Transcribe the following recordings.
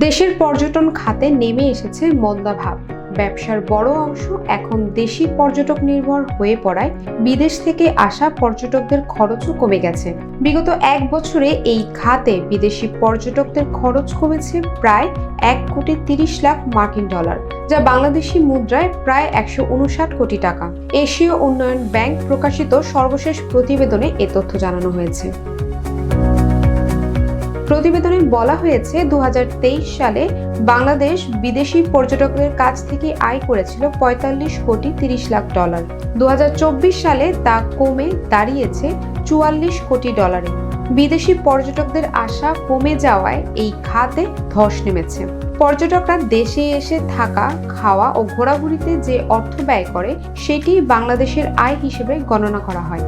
দেশের পর্যটন খাতে নেমে এসেছে মন্দাভাব। ব্যবসার বড় অংশ এখন দেশি পর্যটক নির্ভর হয়ে পড়ায় বিদেশ থেকে আসা পর্যটকদের খরচও কমে গেছে। বিগত এক বছরে এই খাতে বিদেশি পর্যটকদের খরচ কমেছে প্রায় 1,30,00,000 মার্কিন ডলার, যা বাংলাদেশি মুদ্রায় প্রায় 159 কোটি টাকা। এশীয় উন্নয়ন ব্যাংক প্রকাশিত সর্বশেষ প্রতিবেদনে এ তথ্য জানানো হয়েছে। প্রতিবেদনে বলা হয়েছে 2023 সালে বাংলাদেশ বিদেশি পর্যটকদের কাছ থেকে আয় করেছিল 45,30,00,000 ডলার। 2024 সালে তা কমে দাঁড়িয়েছে 44 কোটি ডলারে। বিদেশি পর্যটকদের আশা কমে যাওয়ায় এই খাতে ধস নেমেছে। পর্যটকরা দেশে এসে থাকা, খাওয়া ও ঘোরাঘুরিতে যে অর্থ ব্যয় করে সেটি বাংলাদেশের আয় হিসেবে গণনা করা হয়।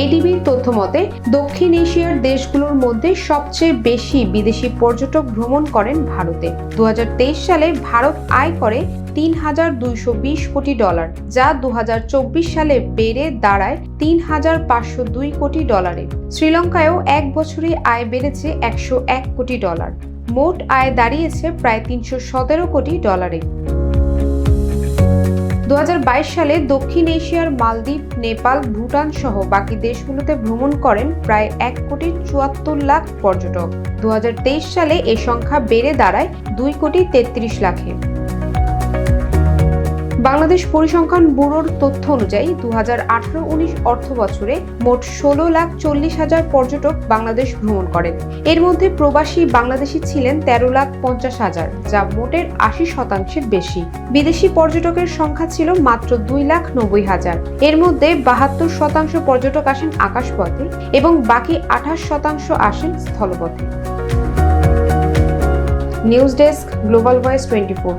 এডিবির তথ্য মতে দক্ষিণ এশিয়ার দেশগুলোর মধ্যে সবচেয়ে বেশি বিদেশি পর্যটক ভ্রমণ করেন ভারতে। 2023 সালে ভারত আয় করে 3,220 কোটি ডলার, যা 2024 সালে বেড়ে দাঁড়ায় 3,502 কোটি ডলারে। শ্রীলঙ্কায়ও এক বছরে আয় বেড়েছে 101 কোটি ডলার। মোট আয় দাঁড়িয়েছে প্রায় 317 কোটি ডলারে। 2022 সালে দক্ষিণ এশিয়ার মালদ্বীপ, নেপাল, ভুটান সহ বাকি দেশগুলোতে ভ্রমণ করেন প্রায় 1,74,00,000 পর্যটক। 2023 সালে এ সংখ্যা বেড়ে দাঁড়ায় 2,33,00,000-এ। বাংলাদেশ পরিসংখ্যান ব্যুরোর তথ্য অনুযায়ী 2018-19 অর্থ বছরে মোট 16,40,000 পর্যটক বাংলাদেশ ভ্রমণ করেন। এর মধ্যে প্রবাসী বাংলাদেশি ছিলেন 13,50,000, যা মোটের 80% বেশি। বিদেশি পর্যটকের সংখ্যা ছিল মাত্র 2,90,000। এর মধ্যে 72% পর্যটক আসেন আকাশপথে এবং বাকি 28% আসেন স্থলপথে। News desk, global voice 24।